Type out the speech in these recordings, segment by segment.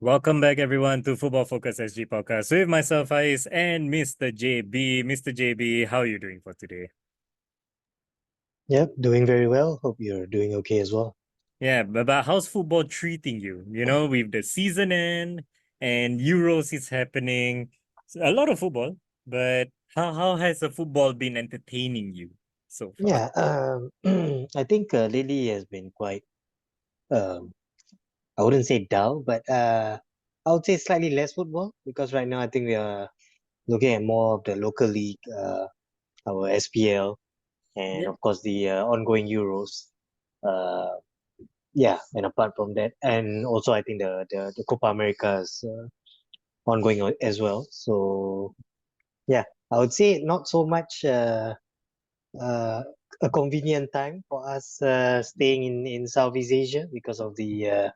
Welcome back, everyone, to Football Focus SG podcast with myself, Ais, and Mr. JB. Mr. JB, how are you doing for today? Yep, doing very well. Hope you're doing okay as well. Yeah, but how's football treating you? You know, with the season end and Euros is happening, a lot of football. But how has the football been entertaining you so far? Yeah, I think lately has been quite, um, I wouldn't say dull, but I would say slightly less football because right now I think we are looking at more of the local league, our SPL, and Yeah, of course the ongoing Euros. Uh, yeah, and apart from that, and also I think the Copa America is ongoing as well. So yeah, I would say not so much. Uh, a convenient time for us staying in Southeast Asia because of the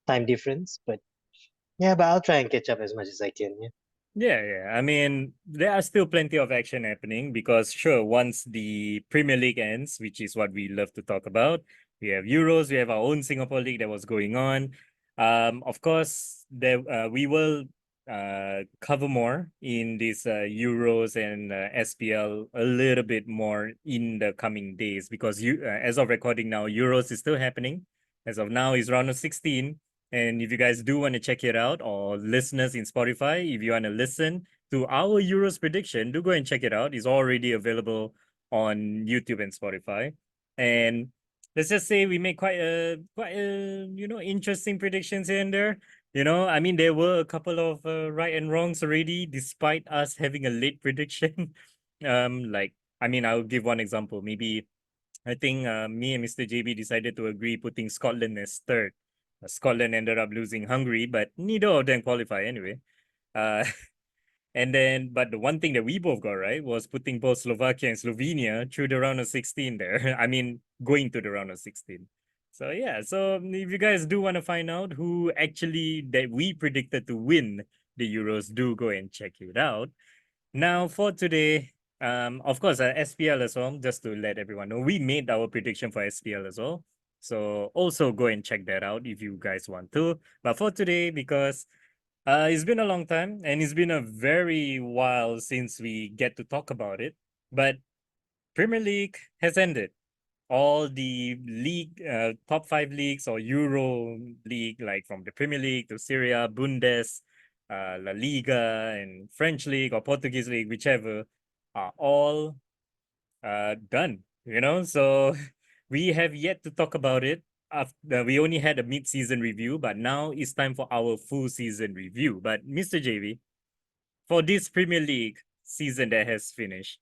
time difference. But yeah, but I'll try and catch up as much as I can. Yeah. yeah. I mean, there are still plenty of action happening because, sure, once the Premier League ends, which is what we love to talk about, we have Euros, we have our own Singapore League that was going on. Of course, we will cover more in these Euros and SPL a little bit more in the coming days because as of recording now, Euros is still happening. As of now, is round of 16. And if you guys do want to check it out, or listeners in Spotify, if you want to listen to our Euros prediction, do go and check it out. It's already available on YouTube and Spotify. And let's just say we made quite a interesting predictions here and there. I mean there were a couple of right and wrongs already, despite us having a late prediction. Like I mean, I'll give one example. Maybe I think me and Mr. JB decided to agree putting Scotland as third. Scotland ended up losing Hungary, but neither of them qualify anyway. Uh, but the one thing that we both got right was putting both Slovakia and Slovenia through the round of 16 there. I mean, going to the round of 16. So, yeah. So, if you guys do want to find out who actually that we predicted to win the Euros, do go and check it out. Now, for today, of course, SPL as well, just to let everyone know, we made our prediction for SPL as well. So also go and check that out if you guys want to. But for today, because it's been a long time and it's been a very while since we get to talk about it. But Premier League has ended. All the league, top five leagues or Euro league, like from the Premier League to Syria, Bundes, La Liga, and French league or Portuguese league, whichever, are all done. So we have yet to talk about it. After we only had a mid-season review, but now it's time for our full season review. But Mr. JV, for this Premier League season that has finished,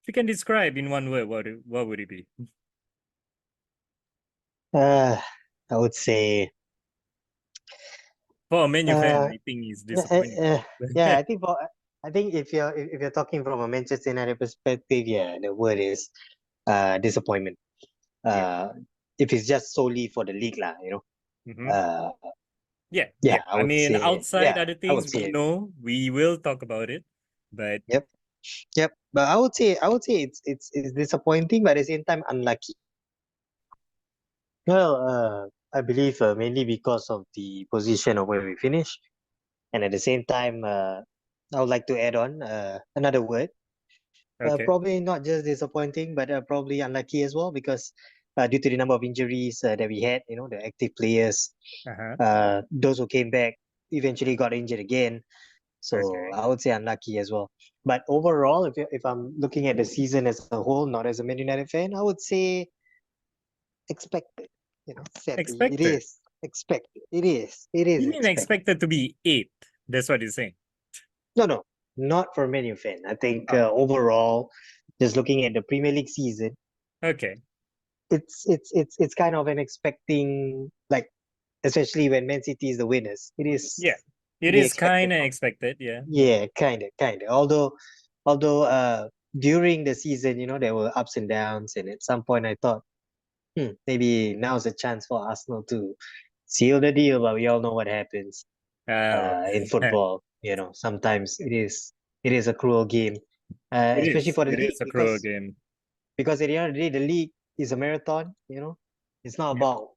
if you can describe in one word, what would it be? Uh, I would say, For a Man U fan, uh, I think it's yeah, uh, disappointing. uh, yeah. I think if you're talking from a Manchester United perspective, yeah, the word is disappointment. Yeah. Uh, if it's just solely for the league, lah, Mm-hmm. Uh, Yeah, yeah, yeah. I I would mean, say, outside yeah, other I would things, we say, know we will talk about it, but yep, yep. But I would say it's disappointing, but at the same time unlucky. Well, I believe mainly because of the position of where we finished, and at the same time, I would like to add on another word. okay. Probably not just disappointing, but probably unlucky as well because due to the number of injuries that we had, the active players, Uh-huh. those who came back eventually got injured again. So Okay. I would say unlucky as well. But overall, if I'm looking at the season as a whole, not as a Man United fan, I would say expected. Sadly, it Expected. is expected. It is You mean expected. expected to be eight? That's what you're saying. No, no, not for Man U fan. I think Oh, overall, just looking at the Premier League season, okay. it's kind of an expecting, like, especially when Man City is the winners. It is Yeah. to It be is expected kind of from. expected. Yeah. Yeah, kind of. Although during the season, there were ups and downs, and at some point I thought, maybe now's a chance for Arsenal to seal the deal. But we all know what happens Oh, in it football. Sometimes it is a cruel game, especially is. for the It league is a cruel game. because at the end of the day, the league is a marathon. It's not Yeah. about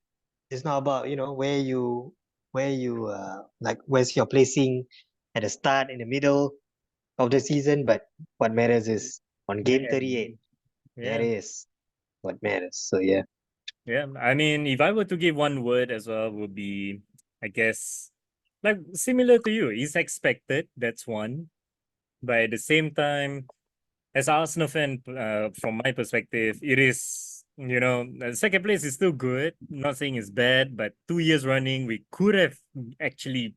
it's not about where you. where's your placing at the start, in the middle of the season, but what matters is on game Man, 38. That yeah. is what matters. So yeah. Yeah, I mean, if I were to give one word as well, would be, I guess, like similar to you. It's expected. That's one. But at the same time, as an Arsenal fan, from my perspective, it is, second place is still good. Not saying it's bad, but 2 years running, we could have actually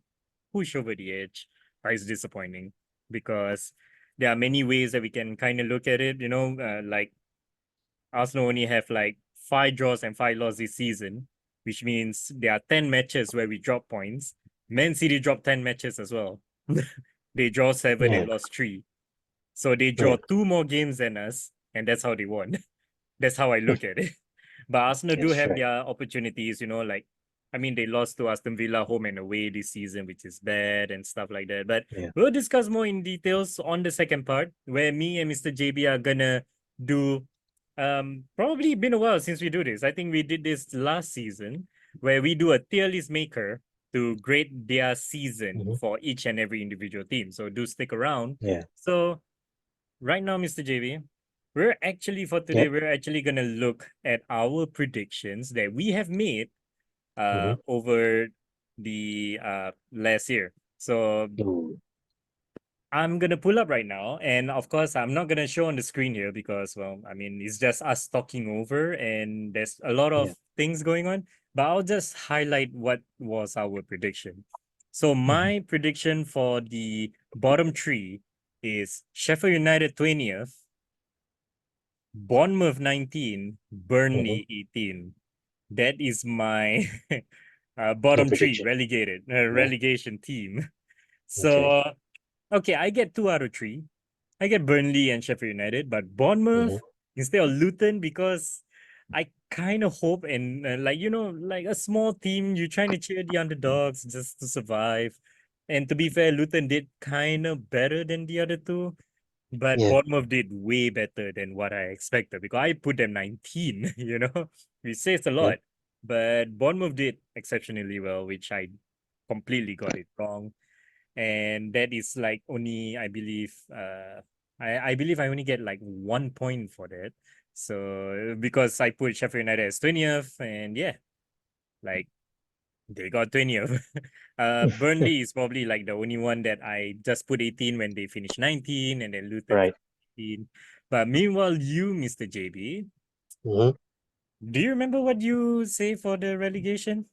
pushed over the edge. But it's disappointing because there are many ways that we can kind of look at it. Like Arsenal only have like 5 draws and 5 losses this season, which means there are 10 matches where we drop points. Man City dropped 10 matches as well. They draw seven Yeah. and lost three. So they Yeah. draw two more games than us, and that's how they won. That's how I look at it. But Arsenal do That's have right. their opportunities, like I mean they lost to Aston Villa home and away this season, which is bad and stuff like that. But Yeah. we'll discuss more in details on the second part, where me and Mr. JB are gonna do probably been a while since we do this. I think we did this last season where we do a tier list maker to grade their season Hmm. for each and every individual team. So do stick around. Yeah. So right now, Mr. JB, for today, Yep. we're actually gonna look at our predictions that we have made Hmm. over the last year. So Ooh. I'm gonna pull up right now, and of course, I'm not gonna show on the screen here because, well, I mean, it's just us talking over, and there's a lot of Yeah. things going on. But I'll just highlight what was our prediction. So Hmm. my prediction for the bottom three is Sheffield United 20th, Bournemouth 19, Hmm. Burnley 18. That is my Your bottom three prediction. Yeah. relegation team. Okay. So okay, I get 2 out of 3. I get Burnley and Sheffield United, but Bournemouth Hmm. instead of Luton because I kind of hope and like a small team, you're trying to cheer the underdogs just to survive. And to be fair, Luton did kind of better than the other two, but Yeah. Bournemouth did way better than what I expected because I put them 19, which says a Yep. lot. But Bournemouth did exceptionally well, which I completely got it wrong, and that is like only I believe I believe I only get like 1 point for that. So because I put Sheffield United as 20th, and yeah, like they got 20th. Burnley is probably like the only one that I just put 18 when they finished 19, and then Luton Right. 18. But meanwhile, you, Mr. JB, Hmm. do you remember what you say for the relegation?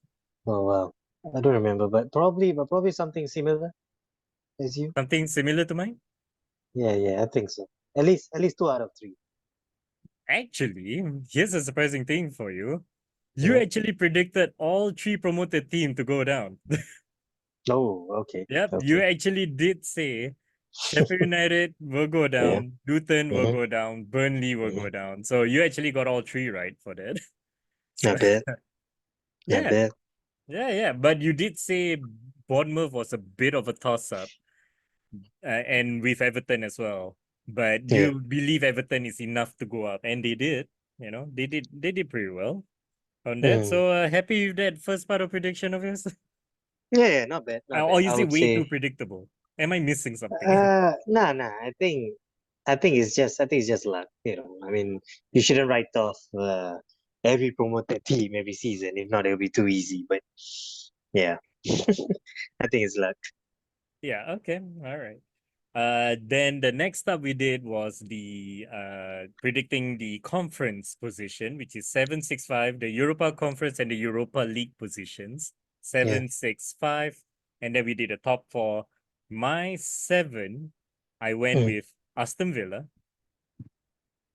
Oh wow. I don't remember, but probably something similar as you. Something similar to mine? Yeah. Yeah. I think so. At least 2 out of 3. Actually, here's a surprising thing for you. You Hmm. actually predicted all three promoted teams to go down. Oh. Okay. Yep, you Okay. actually did say Sheffield United will go Yeah. down, Luton will Hmm. go down, Burnley will Hmm. go down. So you actually got all three right for that. So Not bad. Not yeah, bad. yeah. But you did say Bournemouth was a bit of a toss-up, and with Everton as well. But Yeah. you believe Everton is enough to go up, and they did. They did pretty well on that. Mm. So happy with that first part of prediction of yours. Yeah. Yeah. Not bad. Not Or bad. I is it would way too say. predictable? Am I missing something? Nah. Nah. I think it's just luck. I mean, you shouldn't write off every promoted team every season. If not, it'll be too easy. But yeah, I think it's luck. Yeah, okay. All right. Then the next up we did was the predicting the conference position, which is 765, the Europa Conference and the Europa League positions, Yeah. 765. And then we did a top four. My seven, I went Mm. with Aston Villa.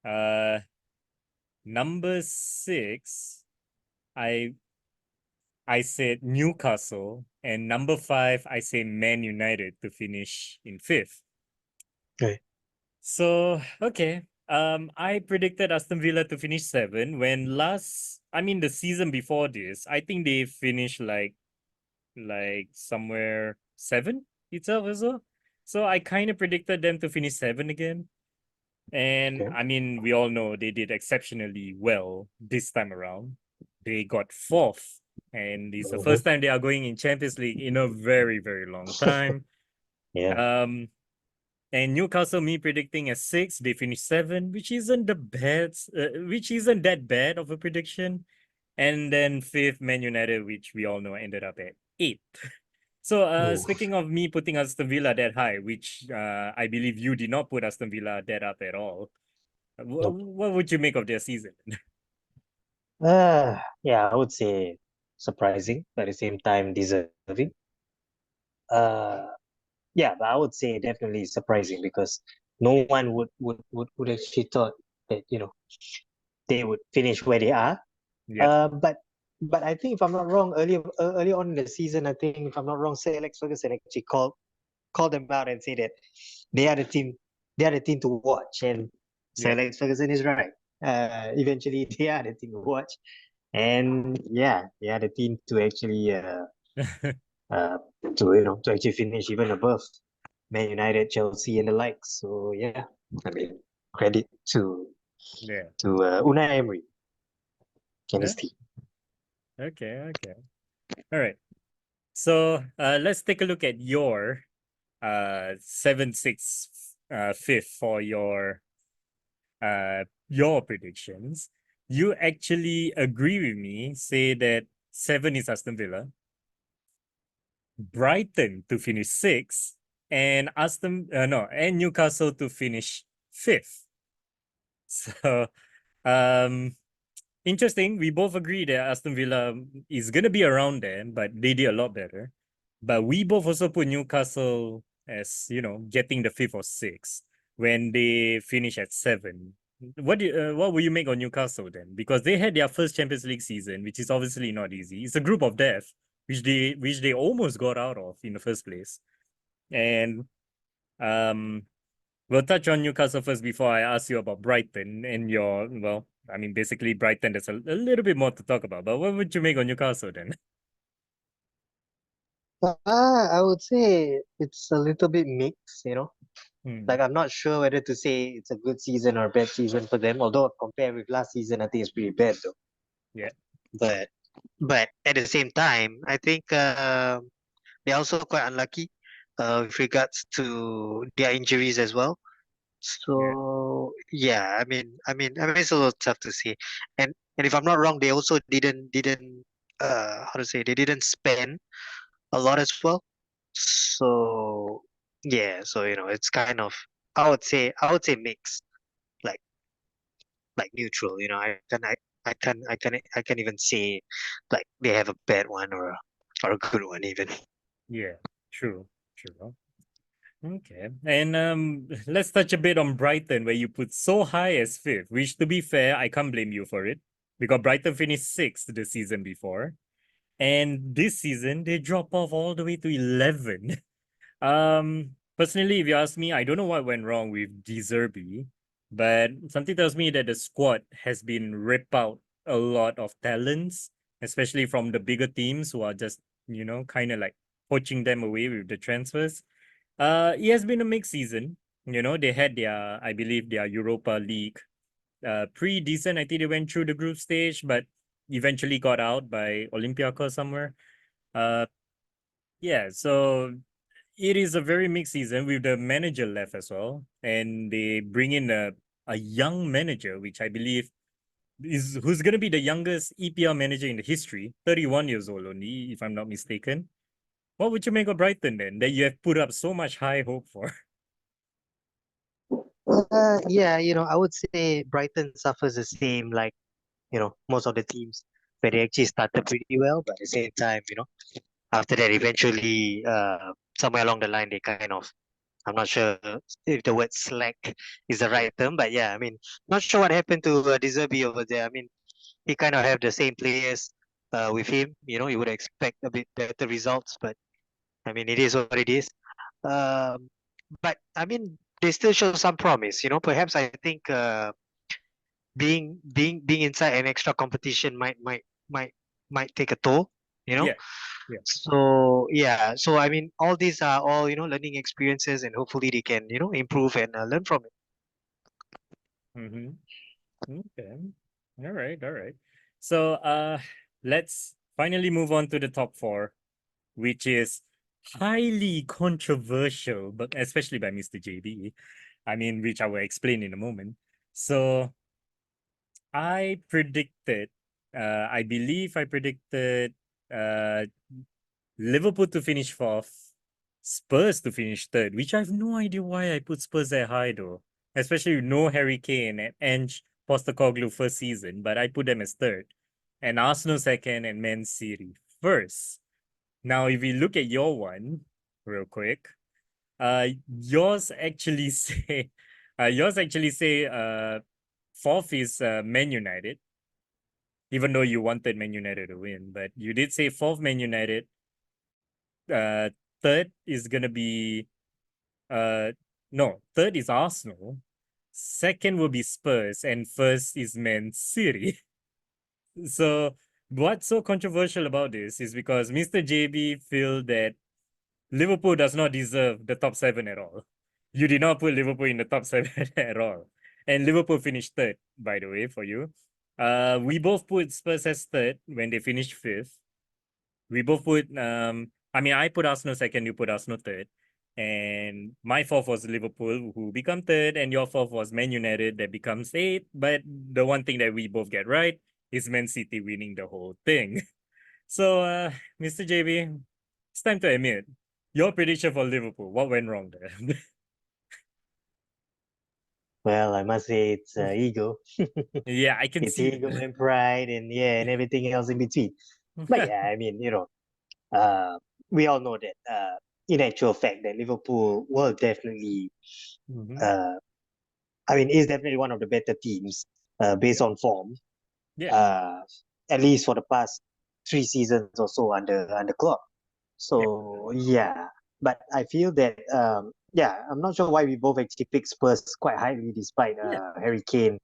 Uh number six, I I said Newcastle, and number five, I say Man United to finish in fifth. Right. So okay, I predicted Aston Villa to finish seven when I mean, the season before this, I think they finished like somewhere seven itself as well. So I kind of predicted them to finish seven again. And Okay. I mean, we all know they did exceptionally well this time around. They got fourth and it's the Mhm. first time they are going in Champions League in a very, very long time. Yeah. And Newcastle, me predicting a 6, they finished 7, which isn't which isn't that bad of a prediction. And then fifth, Man United, which we all know ended up at 8. So, Ooh. speaking of me putting Aston Villa that high, which I believe you did not put Aston Villa that up at all. Nope. What would you make of their season? Yeah, I would say surprising, but at the same time deserving. Uh, yeah, but I would say definitely surprising because no one would actually thought that, they would finish where they are. Yeah, But I think if I'm not wrong, early on in the season, I think if I'm not wrong, Sir Alex Ferguson actually called them out and said that they are the team, they are the team to watch, and Sir yeah, Alex Ferguson is right. Eventually they are the team to watch, and yeah, they are the team to actually uh to actually finish even above Man United, Chelsea, and the likes. So yeah, I mean credit yeah. to Unai Emery and Yeah. his team. Okay, okay. All right. So let's take a look at your 7-6 fifth for your predictions. You actually agree with me, say that 7 is Aston Villa, Brighton to finish 6th, and and Newcastle to finish 5th. So um interesting. We both agree that Aston Villa is gonna be around there, but they did a lot better. But we both also put Newcastle as getting the 5th or 6th when they finish at 7. What will you make on Newcastle then? Because they had their first Champions League season, which is obviously not easy. It's a group of death, which they almost got out of in the first place. And um we'll touch on Newcastle first before I ask you about Brighton and I mean, basically Brighton, there's a little bit more to talk about, but what would you make on Newcastle then? I would say it's a little bit mixed. Hmm. Like I'm not sure whether to say it's a good season or a bad season for them. Although compared with last season, I think it's pretty bad though. Yeah, But but at the same time, I think they're also quite unlucky with regards to their injuries as well. yeah, So yeah, I mean, it's a little tough to say. And if I'm not wrong, they also didn't how to say they didn't spend a lot as well. So yeah, so it's kind of I would say mixed, like like neutral. I can't even say like they have a bad one or a good one even. yeah. True, true. Okay. And let's touch a bit on Brighton, where you put so high as 5th, which to be fair, I can't blame you for it. Because Brighton finished 6th the season before. And this season they drop off all the way to 11. Personally, if you ask me, I don't know what went wrong with Deserby, but something tells me that the squad has been ripped out a lot of talents, especially from the bigger teams who are just, kind of like poaching them away with the transfers. It has been a mixed season. They had I believe, their Europa League pretty decent. I think they went through the group stage, but eventually got out by Olympiacos somewhere. Uh, yeah, so it is a very mixed season with the manager left as well, and they bring in a young manager, which I believe is who's going to be the youngest EPL manager in the history, 31 years old only, if I'm not mistaken. What would you make of Brighton then, that you have put up so much high hope for? Yeah, I would say Brighton suffers the same like most of the teams where they actually started pretty well, but at the same time, after that eventually somewhere along the line they kind of I'm not sure if the word slack is the right term, but yeah, I mean, not sure what happened to De Zerbi over there. I mean, he kind of have the same players with him. You would expect a bit better results, but I mean, it is what it is. Um, but I mean, they still show some promise. Perhaps I think being inside an extra competition might take a toll. You know, Yeah, yeah. so yeah, so I mean, all these are all learning experiences, and hopefully they can improve and learn from it. Mm-hmm. Okay. All right, all right. So let's finally move on to the top four, which is highly controversial, but especially by Mr. JB. I mean, which I will explain in a moment. So I predicted, I believe I predicted uh, Liverpool to finish fourth, Spurs to finish third, which I have no idea why I put Spurs that high though. Especially with no Harry Kane and Ange Postecoglou first season, but I put them as third. And Arsenal second and Man City first. Now, if we look at your one real quick, yours actually say fourth is Man United, even though you wanted Man United to win, but you did say fourth Man United. Third is gonna be uh no, third is Arsenal. Second will be Spurs, and first is Man City. So what's so controversial about this is because Mr. JB feel that Liverpool does not deserve the top seven at all. You did not put Liverpool in the top seven at all. And Liverpool finished third, by the way, for you. We both put Spurs as third when they finished fifth. We both put I mean I put Arsenal second, you put Arsenal third. And my fourth was Liverpool, who become third, and your fourth was Man United that becomes eighth. But the one thing that we both get right is Man City winning the whole thing. So Mr. JB, it's time to admit your prediction for Liverpool. What went wrong there? Well, I must say it's ego. Yeah, I can It's see ego and pride and yeah, and everything else in between. But that. yeah, I mean, we all know that in actual fact that Liverpool will definitely Mhm. uh I mean is definitely one of the better teams based Yep. on form. Yeah. Uh at least for the past 3 seasons or so under Klopp. Yep. So yeah, but I feel that yeah, I'm not sure why we both actually picked Spurs quite highly despite Yeah. Harry Kane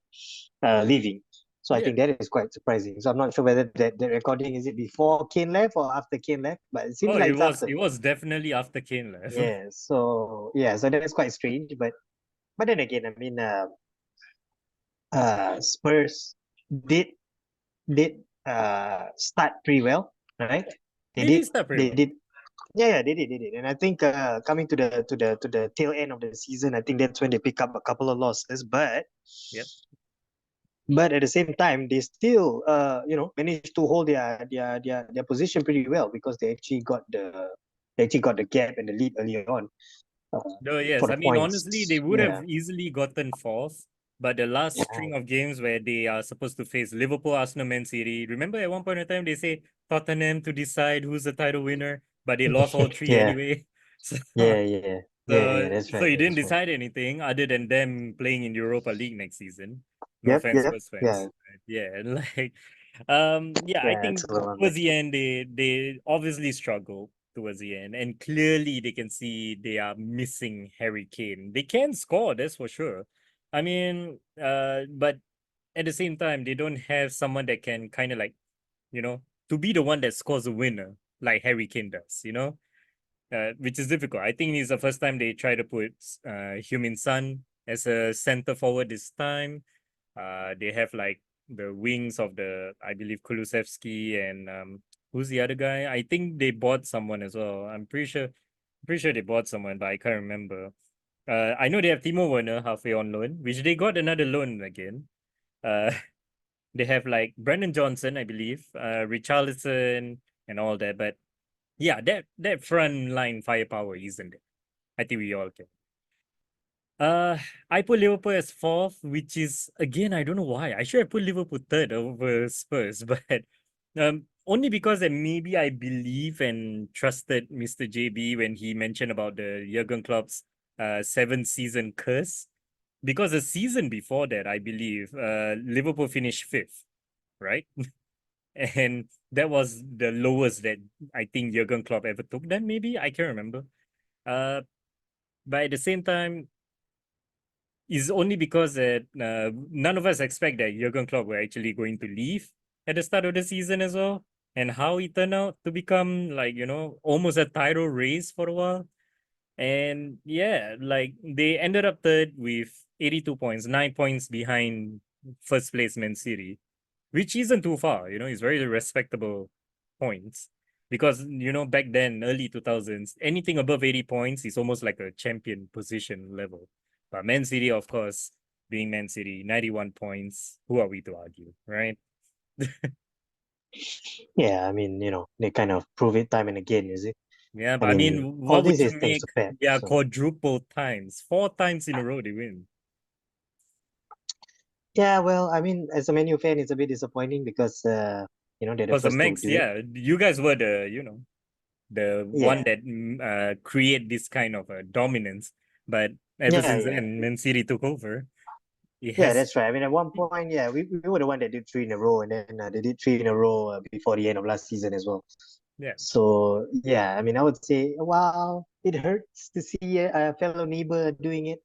leaving. So I Yeah. think that is quite surprising. So I'm not sure whether that the recording is it before Kane left or after Kane left, but it seems Oh, like it it's was after. it was definitely after Kane left. Yeah. So yeah, so that's quite strange. But then again, I mean, Spurs did start pretty well, right? They They did did start pretty they well. did yeah, they did. And I think coming to the tail end of the season, I think that's when they pick up a couple of losses. Yep. But at the same time, they still managed to hold their position pretty well because they actually got the gap and the lead earlier on No, for yes. the I mean, honestly, they points. would Yeah. have easily gotten fourth, but the last Yeah. string of games where they are supposed to face Liverpool, Arsenal, Man City. Remember, at one point in time, they say Tottenham to decide who's the title winner, but they lost all three Yeah. anyway. So, Yeah. Yeah. Yeah. Yeah. That's so right. you didn't That's right. decide anything other than them playing in Europa League next season. No Yep. offense, Yep. Spurs Yeah. fans. Yeah, and like, yeah, I Yeah. think Excellent one. towards the end they obviously struggle towards the end, and clearly they can see they are missing Harry Kane. They can score, that's for sure. I mean, but at the same time, they don't have someone that can kind of like, you know, to be the one that scores a winner like Harry Kane does, which is difficult. I think it's the first time they try to put Humin Son as a center forward this time. They have like the wings of the, I believe, Kulusevski and who's the other guy? I think they bought someone as well. I'm pretty sure they bought someone, but I can't remember. I know they have Timo Werner halfway on loan, which they got another loan again. Uh, they have like Brandon Johnson, I believe, Richarlison and all that. But yeah, that front line firepower isn't it? I think we all can. Uh, I put Liverpool as fourth, which is again, I don't know why. I should have put Liverpool third over Spurs, but only because that maybe I believe and trusted Mr. JB when he mentioned about the Jurgen Klopp's 7 season curse. Because the season before that, I believe, Liverpool finished fifth, right? And that was the lowest that I think Jurgen Klopp ever took them, maybe. I can't remember. Uh, but at the same time, is only because that none of us expect that Jurgen Klopp were actually going to leave at the start of the season as well, and how it turned out to become like almost a title race for a while. And yeah, like they ended up third with 82 points, 9 points behind first place Man City, which isn't too far. It's very respectable points. Because back then, early 2000s, anything above 80 points is almost like a champion position level. But Man City, of course, being Man City, 91 points. Who are we to argue, right? Yeah, I mean, they kind of prove it time and again, is it? Yeah, I but I mean, mean, all what this would you is thanks make? to Pep. Yeah, So quadruple times, 4 times in a row they win. yeah, well, I mean, as a Man U fan, it's a bit disappointing because they're the Because the first to Max, do it. yeah, you guys were the one Yeah, that create this kind of dominance. But ever yeah, since yeah. then, Man City took over. Yeah, Yes, that's right. I mean, at one point, yeah, we were the one that did three in a row, and then they did three in a row before the end of last season as well. yeah, So yeah, I mean, I would say, wow, it hurts to see a fellow neighbor doing it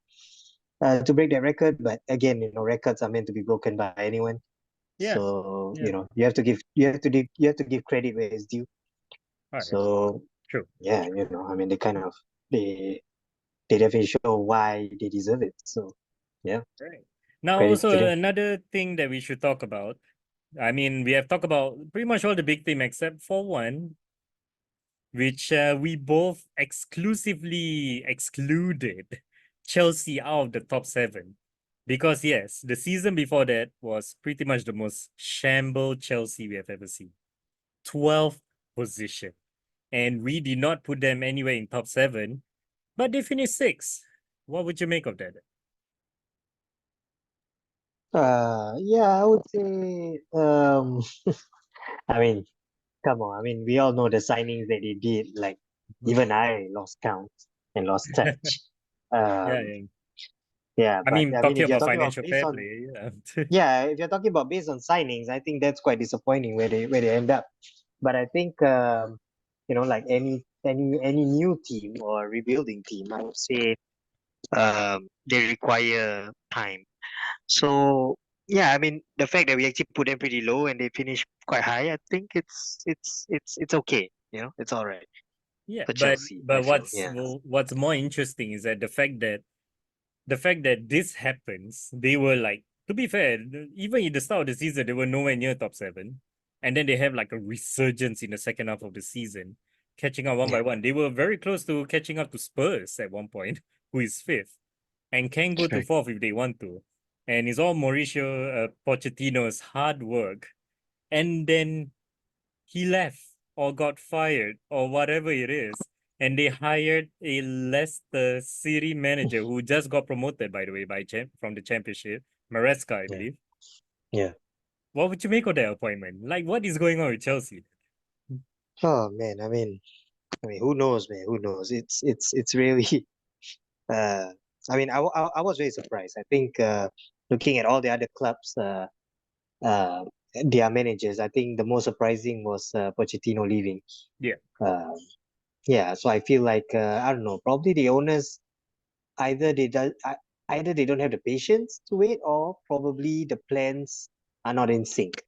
to break that record. But again, records are meant to be broken by anyone. yeah, So yeah. you have to give credit where it's due. All right, So true. yeah, I mean, they definitely show why they deserve it. So yeah, Right. Now, credits also to them. another thing that we should talk about. I mean, we have talked about pretty much all the big team except for one, which we both exclusively excluded Chelsea out of the top seven. Because, yes, the season before that was pretty much the most shamble Chelsea we have ever seen. 12th position. And we did not put them anywhere in top seven, but they finished sixth. What would you make of that? Yeah, I would say, I mean, come on. I mean, we all know the signings that they did. Like, even I lost count and lost touch. Yeah, Um, yeah. yeah, I but mean, I mean, talking if you're about talking about financial based fair on, play, yeah. yeah, if you're talking about based on signings, I think that's quite disappointing where they end up. But I think, like any new team or rebuilding team, I would say, they require time. So yeah, I mean the fact that we actually put them pretty low and they finish quite high, I think it's okay. It's all right Yeah, for but Chelsea, I but feel. what's Yeah. what's more interesting is that the fact that this happens, they were like, to be fair, even in the start of the season, they were nowhere near top seven. And then they have like a resurgence in the second half of the season, catching up one by Yeah. one. They were very close to catching up to Spurs at one point, who is fifth, and can go to Right. fourth if they want to. And it's all Mauricio Pochettino's hard work. And then he left or got fired or whatever it is. And they hired a Leicester City manager who just got promoted, by the way, from the championship, Maresca, I Yeah. believe. Yeah. What would you make of that appointment? Like, what is going on with Chelsea? Oh man, I mean, who knows, man? Who knows? It's really. Uh, I mean, I was very surprised. I think looking at all the other clubs, uh, their managers, I think the most surprising was Pochettino leaving. Yeah. Uh, yeah, so I feel like I don't know, probably the owners either they do, either they don't have the patience to wait, or probably the plans are not in sync.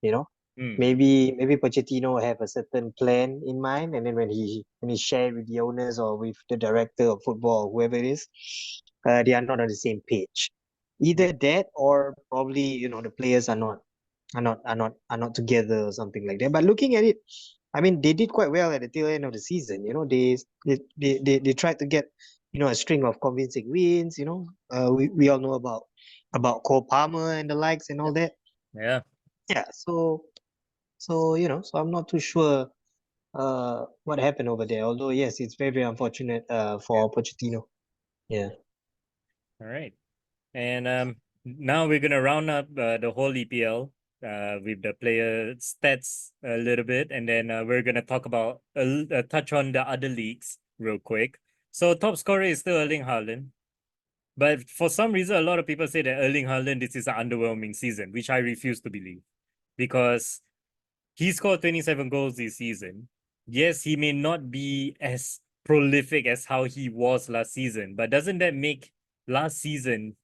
You know, Mm. maybe Pochettino have a certain plan in mind, and then when he shared with the owners or with the director of football, whoever it is, they are not on the same page. Yeah. Either that, or probably the players are not together or something like that. But looking at it, I mean, they did quite well at the tail end of the season. They tried to get a string of convincing wins. We all know about Cole Palmer and the likes and all that. Yeah. Yeah, so I'm not too sure what happened over there. Although yes, it's very very unfortunate Yeah. for Pochettino. Yeah. All right. And now we're gonna round up the whole EPL with the player stats a little bit, and then we're gonna talk about touch on the other leagues real quick. So top scorer is still Erling Haaland, but for some reason, a lot of people say that Erling Haaland this is an underwhelming season, which I refuse to believe because he scored 27 goals this season. Yes, he may not be as prolific as how he was last season, but doesn't that make last season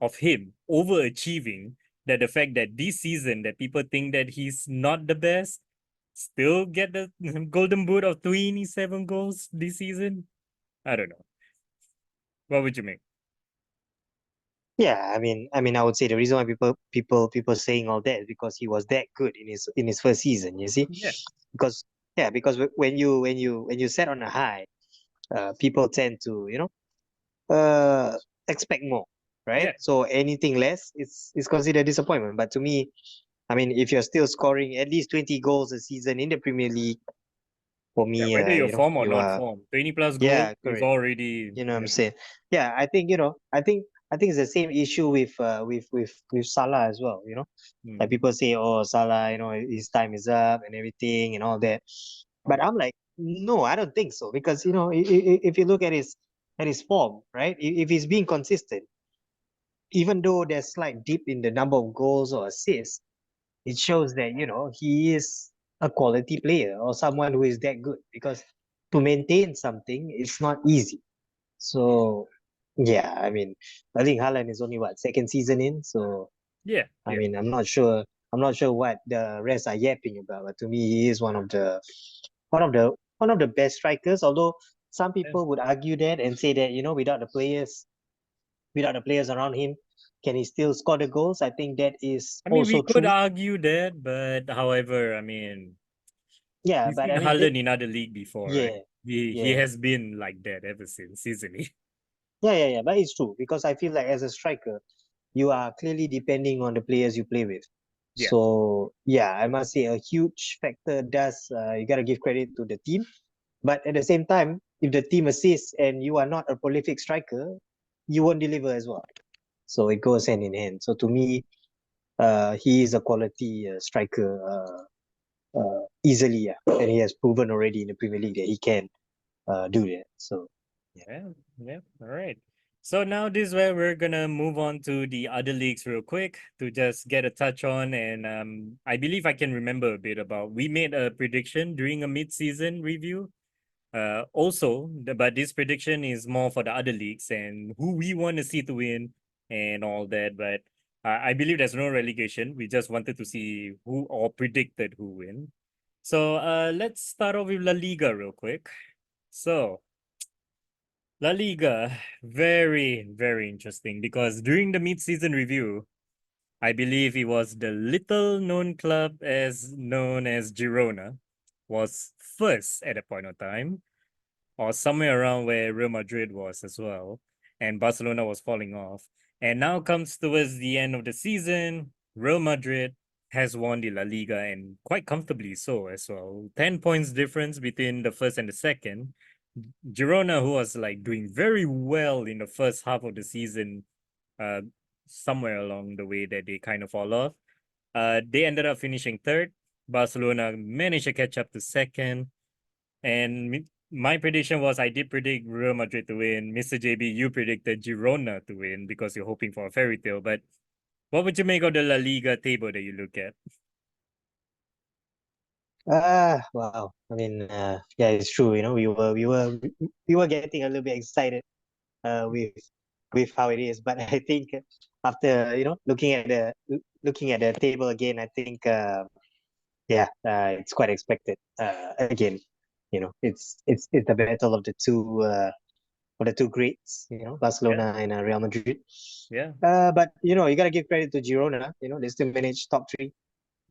of him overachieving, that the fact that this season that people think that he's not the best still get the golden boot of 27 goals this season? I don't know. What would you make? Yeah, I would say the reason why people saying all that is because he was that good in his first season. You see, Yeah, because yeah, because when you set on a high, people tend to expect more, right? yeah, So anything less is considered disappointment. But to me, I mean, if you're still scoring at least 20 goals a season in the Premier League, for yeah. me, Whether you're form or you not are, form, 20 plus goals yeah, is correct. already, You know what I'm yeah. saying? Yeah, I think, I think it's the same issue with Salah as well, Like Mm. people say, oh, Salah, his time is up and everything and all that. But I'm like, no, I don't think so because if you look at his form, right? If he's being consistent, even though there's slight dip in the number of goals or assists, it shows that he is a quality player or someone who is that good because to maintain something it's not easy. So yeah, I think Haaland is only what second season in, so Yeah, yeah. I'm not sure what the rest are yapping about, but to me he is one of the best strikers, although some Yeah. people would argue that and say that without the players around him, can he still score the goals? I think that is I mean, we also could true. argue that, but however, I mean, Yeah, we've but seen I mean, Haaland in other league before, right? yeah, He yeah, has been like that ever since, isn't he? yeah. But it's true because I feel like as a striker, you are clearly depending on the players you play with. Yeah, So yeah, I must say a huge factor does you gotta give credit to the team, but at the same time, if the team assists and you are not a prolific striker, you won't deliver as well. So it goes hand in hand. So to me, he is a quality striker easily, yeah, and he has proven already in the Premier League that he can do that. So yeah. yeah, yeah. All right. So now this is where we're gonna move on to the other leagues real quick to just get a touch on, and I believe I can remember a bit about. We made a prediction during a mid-season review. But this prediction is more for the other leagues and who we want to see to win and all that. But I believe there's no relegation. We just wanted to see who or predicted who win. So let's start off with La Liga real quick. So La Liga, very, very interesting because during the mid-season review, I believe it was the little known club as known as Girona was first at a point of time or somewhere around where Real Madrid was as well, and Barcelona was falling off. And now comes towards the end of the season, Real Madrid has won the La Liga and quite comfortably so as well. 10 points difference between the first and the second. Girona, who was like doing very well in the first half of the season, uh, somewhere along the way that they kind of fall off. They ended up finishing third. Barcelona managed to catch up to second. And my prediction was I did predict Real Madrid to win. Mr.JB, you predicted Girona to win because you're hoping for a fairy tale. But what would you make of the La Liga table that you look at? Wow. Yeah, it's true. We were getting a little bit excited with how it is, but I think after looking at the table again, I think yeah, it's quite expected. Again, it's the battle of the two greats, Yeah, Barcelona and Real Madrid. yeah, But you gotta give credit to Girona. They still managed top three.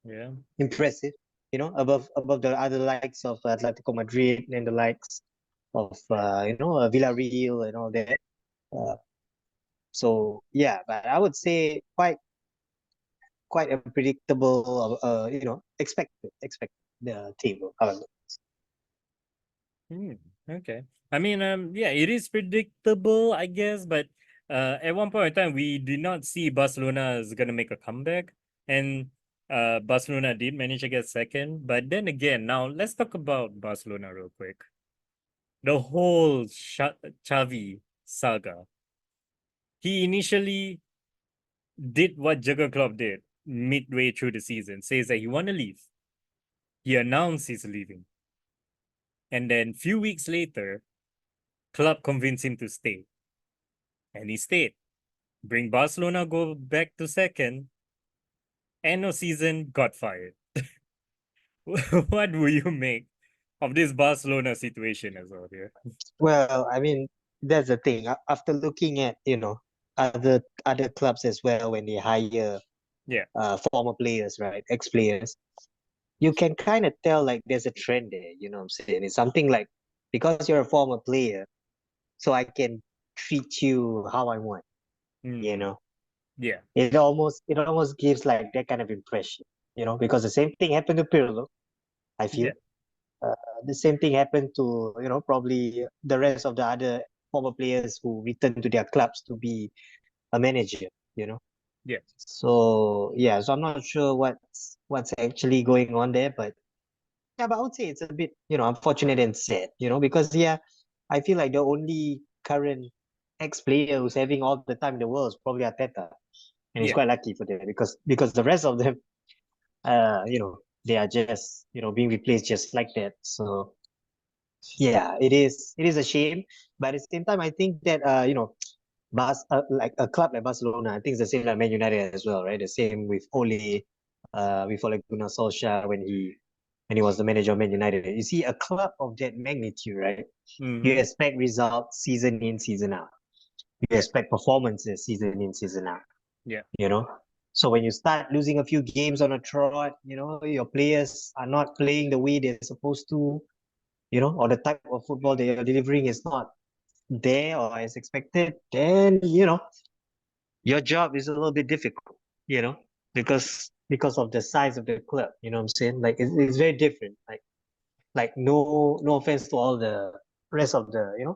yeah. Impressive. Above the other likes of Atletico Madrid and the likes of Villarreal and all that. Uh, so yeah, but I would say quite a predictable, expected the table. However, Hmm, okay. I mean, yeah, it is predictable, I guess, but at one point in time, we did not see Barcelona is gonna make a comeback, and Barcelona did manage to get second. But then again, now let's talk about Barcelona real quick. The whole Xavi saga. He initially did what Jurgen Klopp did midway through the season, says that he want to leave. He announced he's leaving, and then few weeks later, Klopp convinced him to stay, and he stayed. Bring Barcelona go back to second. End of season, got fired. What will you make of this Barcelona situation as well here? well, that's the thing. After looking at other clubs as well when they hire Yeah. former players, right? Ex-players. You can kind of tell like there's a trend there, you know what I'm saying? It's something like because you're a former player, so I can treat you how I want, you Mm. know. Yeah. It almost gives like that kind of impression, you know, because the same thing happened to Pirlo, I feel. Yeah. Uh, the same thing happened to, probably the rest of the other former players who returned to their clubs to be a manager, you know. Yeah. So yeah, so I'm not sure what's actually going on there, but yeah, but I would say it's a bit, unfortunate and sad, because yeah, I feel like the only current ex-player who's having all the time in the world is probably Arteta, and he's Yeah. quite lucky for that because the rest of them, they are just being replaced just like that. So yeah, it is a shame, but at the same time, I think that like a club like Barcelona, I think it's the same like Man United as well, right? The same with Ole Gunnar Solskjaer when he was the manager of Man United. You see, a club of that magnitude, right? You Mm-hmm. expect results season in, season out. You Yeah. expect performances season in, season out. Yeah. You know, so when you start losing a few games on a trot, your players are not playing the way they're supposed to, or the type of football they are delivering is not there or as expected, then your job is a little bit difficult, because of the size of the club. You know what I'm saying? Like it's very different. Like no offense to all the rest of the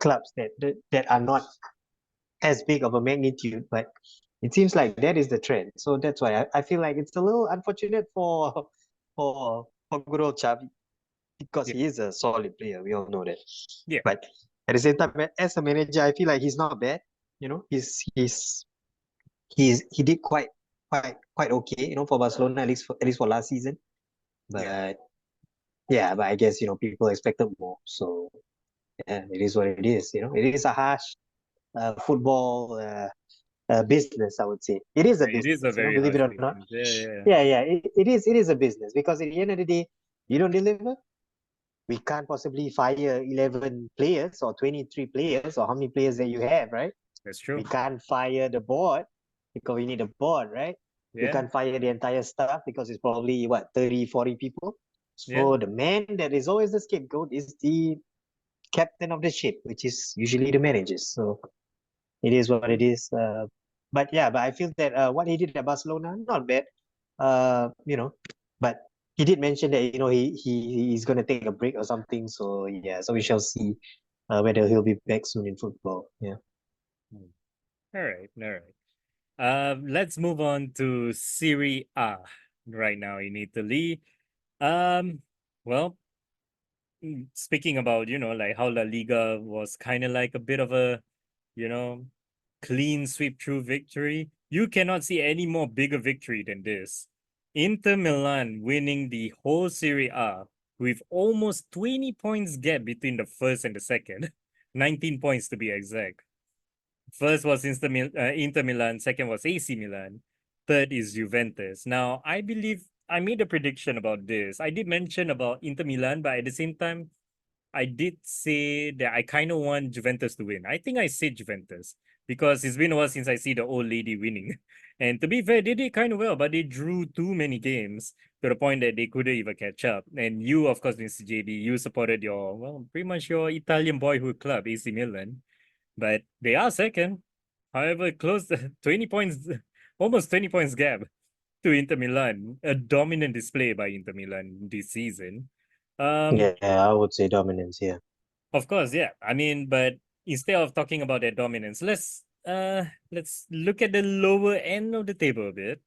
clubs that are not as big of a magnitude, but it seems like that is the trend. So that's why I feel like it's a little unfortunate for good old Xavi because Yeah. he is a solid player. We all know that. Yeah. But at the same time, as a manager, I feel like he's not bad. He did quite okay, for Barcelona at least for last season. Yeah. But yeah, but I guess people expected more. So yeah, it is what it is. It is a harsh football business. I would say it is a It is a business. very Believe it harsh or not. business. Yeah. Yeah. Yeah. It is a business because at the end of the day, you don't deliver. We can't possibly fire 11 players or 23 players or how many players that you have, right? That's We true. can't fire the board because we need a board, right? We Yeah. can't fire the entire staff because it's probably what 30, 40 people. Yeah. So the man that is always the scapegoat is the captain of the ship, which is usually the managers. So it is what it is. But I feel that what he did at Barcelona, not bad. But he did mention that he's gonna take a break or something. So yeah, so we shall see whether he'll be back soon in football. Yeah. Mm. All right. All right. Let's move on to Serie A right now in Italy. Um, well, speaking about, like how La Liga was kind of like a bit of a, you know, clean sweep through victory, you cannot see any more bigger victory than this. Inter Milan winning the whole Serie A with almost 20 points gap between the first and the second, 19 points to be exact. First was Inter Milan, second was AC Milan, third is Juventus. Now, I believe I made a prediction about this. I did mention about Inter Milan, but at the same time, I did say that I kind of want Juventus to win. I think I said Juventus because it's been a while since I see the old lady winning. And to be fair, they did kind of well, but they drew too many games to the point that they couldn't even catch up. And you, of course, Mr.JB, you supported pretty much your Italian boyhood club, AC Milan, but they are second. However, close 20 points, almost 20 points gap to Inter Milan. A dominant display by Inter Milan this season. Um, Yeah, I would say dominance. Yeah. of course, yeah. I mean, but instead of talking about their dominance, let's look at the lower end of the table a bit. Mhm.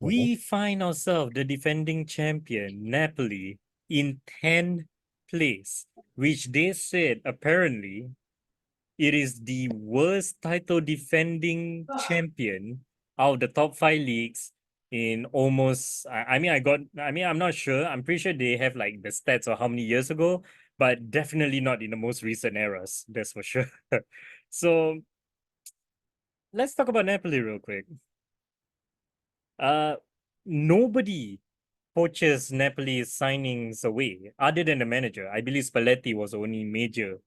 We find ourselves the defending champion, Napoli, in 10th place, which they said apparently it is the worst title defending champion out of the top five leagues in almost I'm not sure. I'm pretty sure they have like the stats of how many years ago, but definitely not in the most recent eras, that's for sure. So let's talk about Napoli real quick. Uh Nobody poaches Napoli's signings away other than the manager. I believe Spalletti was the only major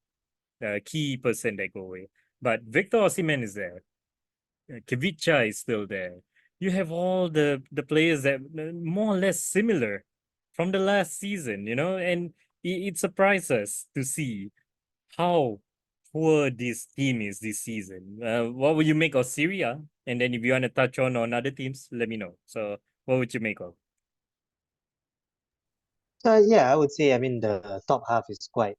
key person that go away. but Victor Osimhen is there. Kivicha is still there. You have all the players that more or less similar from the last season, and it surprised us to see how poor this team is this season. What would you make of Syria? And then if you want to touch on other teams, let me know. So what would you make of? Yeah, I would say, I mean, the top half is quite,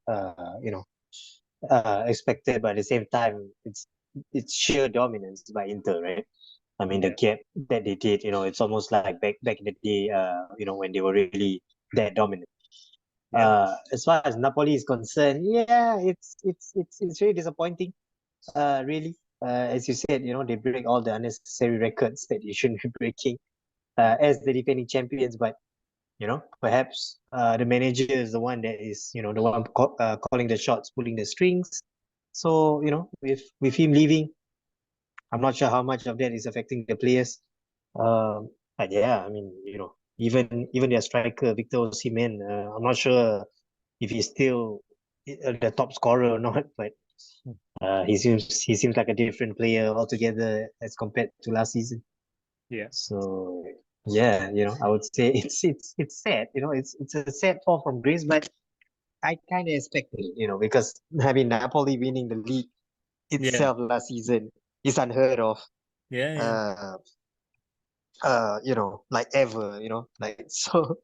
expected, but at the same time, it's sheer dominance by Inter, right? I mean, the Yeah, gap that they did, it's almost like back in the day, when they were really that dominant. yeah, As far as Napoli is concerned, yeah, it's really disappointing. Really, as you said, they break all the unnecessary records that you shouldn't be breaking, as the defending champions. But perhaps the manager is the one that is, the one calling the shots, pulling the strings. So, with him leaving, I'm not sure how much of that is affecting the players. But yeah, I mean, even their striker Victor Osimhen, I'm not sure if he's still the top scorer or not, but he seems like a different player altogether as compared to last season. yeah, So yeah, I would say it's sad. It's a sad fall from grace, but I kind of expected it. Because I mean Napoli winning the league yeah, itself last season is unheard of. yeah, yeah, Uh, like ever. Like so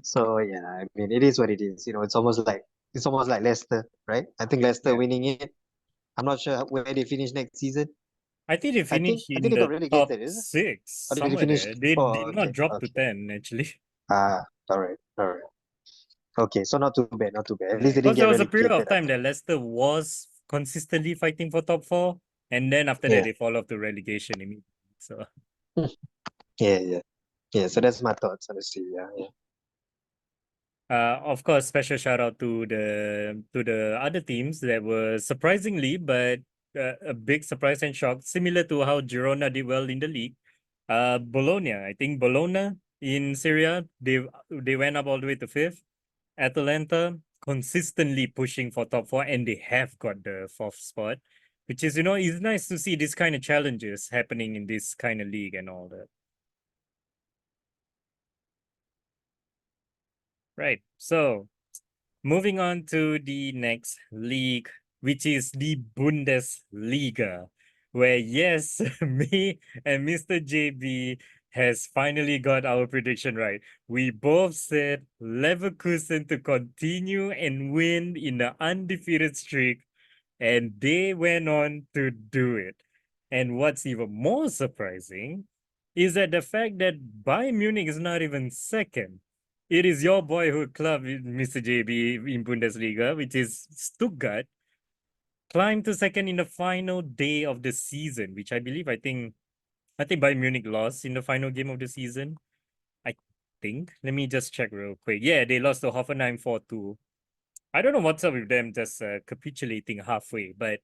yeah. I mean, it is what it is. It's almost like Leicester, right? I think Leicester yeah. winning it. I'm not sure where they finish next season. I think they I think finished I think in they got the top relegated, is it? six, Or did they somewhere finish? there. They Oh, did not okay, drop to okay. 10, actually. Ah, all right. Okay, so not too bad, not too bad. At Yeah, least they didn't because there get was a period of relegated, I time think. that Leicester was consistently fighting for top four, and then after that Yeah, they fall off to relegation immediately. So, yeah, yeah, yeah. So that's my thoughts, honestly. Yeah, yeah. of course, special shout out to the other teams that were surprisingly, but a big surprise and shock, similar to how Girona did well in the league. Bologna, I think Bologna in Syria, they went up all the way to fifth. Atalanta consistently pushing for top four, and they have got the fourth spot, which is, it's nice to see this kind of challenges happening in this kind of league and all that. Right. So moving on to the next league, which is the Bundesliga, where yes, me and Mr.JB has finally got our prediction right. We both said Leverkusen to continue and win in the undefeated streak, and they went on to do it. And what's even more surprising is that the fact that Bayern Munich is not even second. It is your boyhood club, Mr. JB, in Bundesliga, which is Stuttgart, climbed to second in the final day of the season, which I think Bayern Munich lost in the final game of the season. I think. Let me just check real quick. Yeah, they lost to Hoffenheim 4-2. I don't know what's up with them just capitulating halfway, but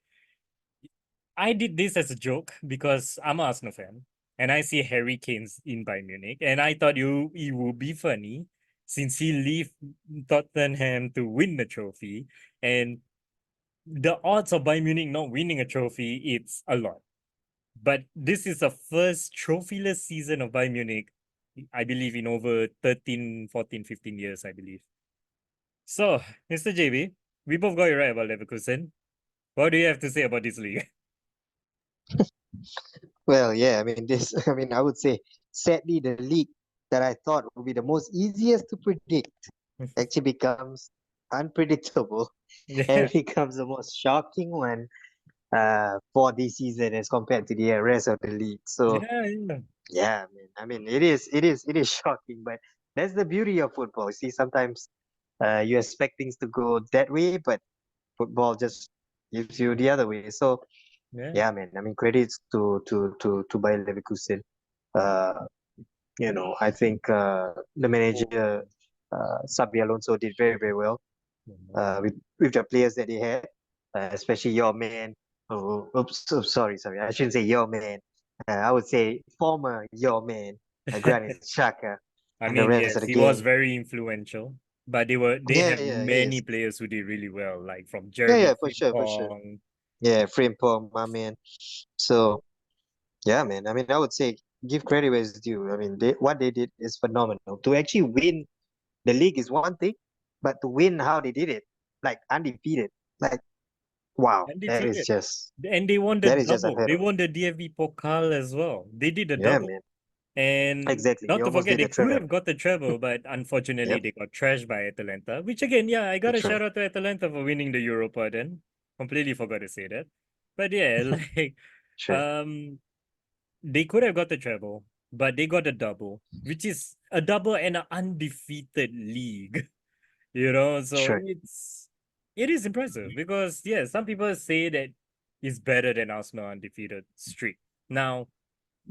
I did this as a joke because I'm an Arsenal fan and I see Harry Kane's in Bayern Munich, and I thought it would be funny since he left Tottenham to win the trophy, and the odds of Bayern Munich not winning a trophy, it's a lot. But this is the first trophyless season of Bayern Munich, I believe, in over 13, 14, 15 years, I believe. So, Mr. JB, we both got it right about Leverkusen. What do you have to say about this league? Well, yeah. I mean, this. I mean, I would say, sadly, the league that I thought would be the most easiest to predict actually becomes unpredictable Yeah, and becomes the most shocking one for this season as compared to the rest of the league. So yeah, yeah. yeah, man. I mean, it is shocking, but that's the beauty of football. See, sometimes you expect things to go that way, but football just gives you the other way. So Yeah. yeah, man. I mean, credits to Bayer Leverkusen. Uh, I think the manager Sabi Alonso did very very well with the players that they had, especially your man. Oh, oops, sorry. I shouldn't say your man. I would say former your man, Granit Xhaka, I and the mean, rest yes, of the he was gang. very influential, but they Yeah, had yeah, he many is. players who did really well, like from Yeah, Jeremy yeah, for sure, for sure. Frimpong. Yeah, Frimpong, my man. So yeah, man. I mean, I would say give credit where it's due. I mean, what they did is phenomenal. To actually win the league is one thing, but to win how they did it, like undefeated, like wow, Undefeated. And that is just they unheard of. won the DFB Pokal as well. They did a Yeah, double. man. And Exactly. They not to almost forget, did they the could treble. have got the treble, but unfortunately, Yep, they got trashed by Atalanta. Which again, yeah, I gotta that's right. shout out to Atalanta for winning the Europa. Then completely forgot to say that. But yeah, like Sure, um, they could have got the treble, but they got a double, which is a double and an undefeated league. So sure. it is impressive because yeah, some people say that it's better than Arsenal undefeated streak. Now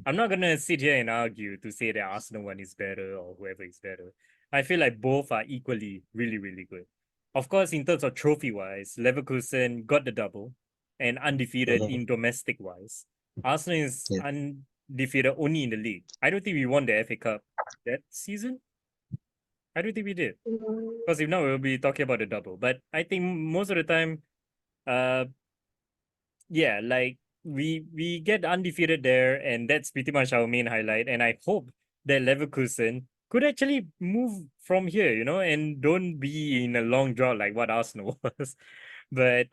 I'm not gonna sit here and argue to say that Arsenal one is better or whoever is better. I feel like both are equally really, really good. Of course, in terms of trophy wise, Leverkusen got the double and undefeated Hmm. in domestic wise. Arsenal is Yeah. undefeated only in the league. I don't think we won the FA Cup that season. I don't think we did. Because if not, we'll be talking about the double. But I think most of the time, uh, yeah, like we get undefeated there, and that's pretty much our main highlight. And I hope that Leverkusen could actually move from here, and don't be in a long drought like what Arsenal was. But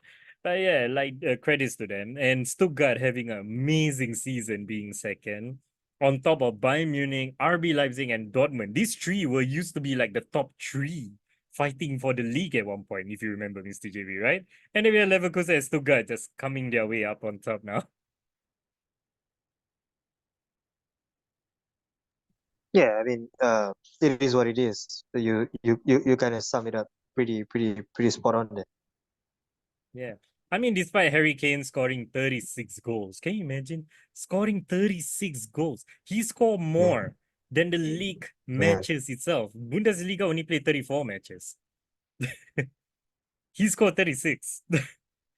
yeah, like credits to them. And Stuttgart having an amazing season being second. On top of Bayern Munich, RB Leipzig, and Dortmund. These three were used to be like the top three fighting for the league at one point, if you remember, Mr. JB, right? And then we have Leverkusen and Stuttgart just coming their way up on top now. Yeah, I mean, it is what it is. You kind of sum it up pretty spot on there. Yeah. I mean, despite Harry Kane scoring 36 goals, can you imagine scoring 36 goals? He scored Yeah, more than the league yeah. matches itself. Bundesliga only played 34 matches. He scored 36.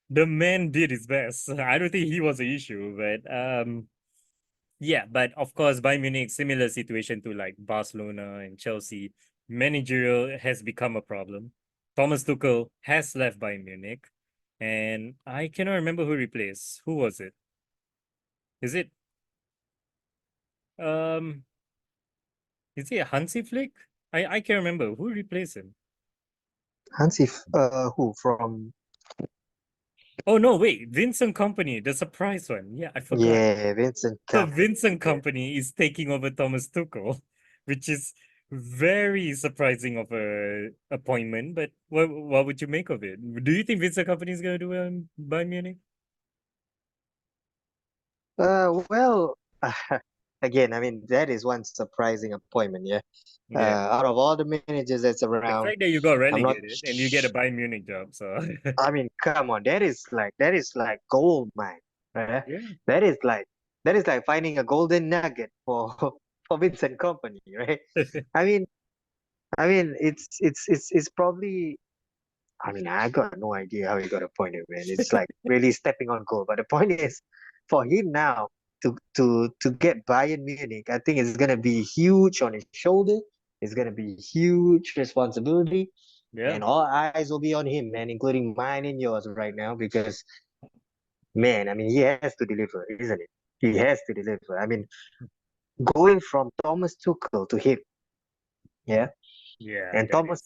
The man did his best. I don't think he was an issue, but yeah, but of course, Bayern Munich, similar situation to like Barcelona and Chelsea. Managerial has become a problem. Thomas Tuchel has left Bayern Munich, and I cannot remember who replaced. Who was it? Is it um is it Hansi Flick? I can't remember who replaced him. Hansi, who from? Oh no, wait, Vincent Company, the surprise one. Yeah, I forgot. Yeah, Vincent So Company. Vincent Yeah. Company is taking over Thomas Tuchel, which is very surprising of a appointment. But what would you make of it? Do you think Vincent Company is going to do well in Bayern Munich? Well, again, I mean, that is one surprising appointment, yeah. Yeah, Out of all the managers that's the around, fact that you got I'm not. relegated and you get a Bayern Munich job, so I mean, come on, that is like gold mine, right? yeah, That is like that is like finding a golden nugget for for Vincent Company, right? I mean, it's probably. I mean, I got no idea how he got appointed, man. It's like really stepping on goal. But the point is, for him now to get Bayern Munich, I think it's gonna be huge on his shoulder. It's gonna be huge responsibility, yeah, and all eyes will be on him, man, including mine and yours right now, because man, I mean, he has to deliver, isn't it? He has to deliver. I mean, going from Thomas Tuchel to him, yeah, yeah, and that is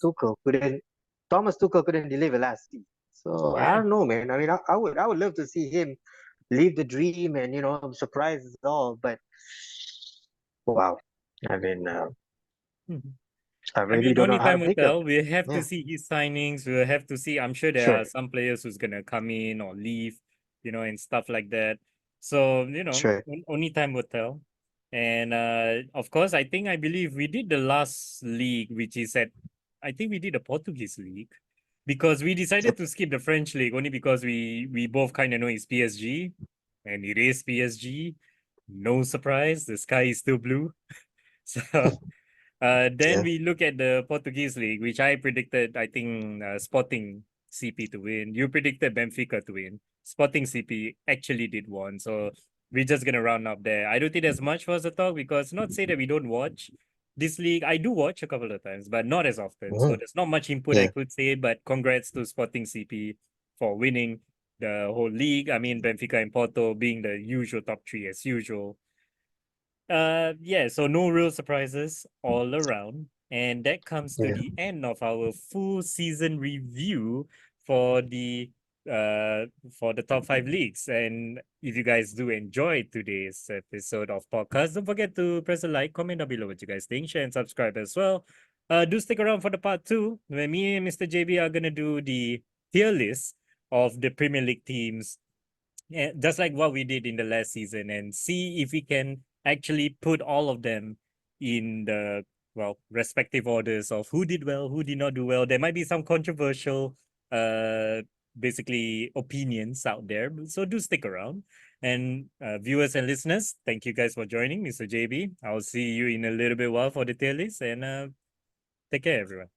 Thomas Tuchel couldn't deliver last season. So I yeah. don't know, man. I mean, I would love to see him live the dream and surprise us all. But wow, I mean, I I really mean, don't know only how to time will pick him. tell. We have to Yeah, see his signings. We'll have to see. I'm sure there are sure, some players who's gonna come in or leave, and stuff like that. So, sure. only time will tell. And of course, I believe we did the last league, which is I think we did the Portuguese league because we decided Yep. to skip the French league only because we both kind of know it's PSG and it is PSG. No surprise, the sky is still blue. So then Yeah. we look at the Portuguese league, which I predicted, I think, Sporting CP to win. You predicted Benfica to win. Sporting CP actually did one. So we're just going to round up there. I don't think there's much for us to talk because not say that we don't watch this league. I do watch a couple of times, but not as often. So Hmm. there's not much input I Yeah. could say, but congrats to Sporting CP for winning. the whole league. I mean, Benfica and Porto being the usual top three as usual. Yeah, so no real surprises all around. And that comes to Yeah. the end of our full season review for the for the top five leagues. And if you guys do enjoy today's episode of podcast, don't forget to press a like, comment down below what you guys think, share and subscribe as well. Do stick around for the part two, where me and Mr. JB are gonna do the tier list of the Premier League teams, just like what we did in the last season, and see if we can actually put all of them in the respective orders of who did well, who did not do well. There might be some controversial basically opinions out there, so do stick around. And viewers and listeners, thank you guys for joining. Mr. JB, I'll see you in a little bit while for the tier list, and take care everyone.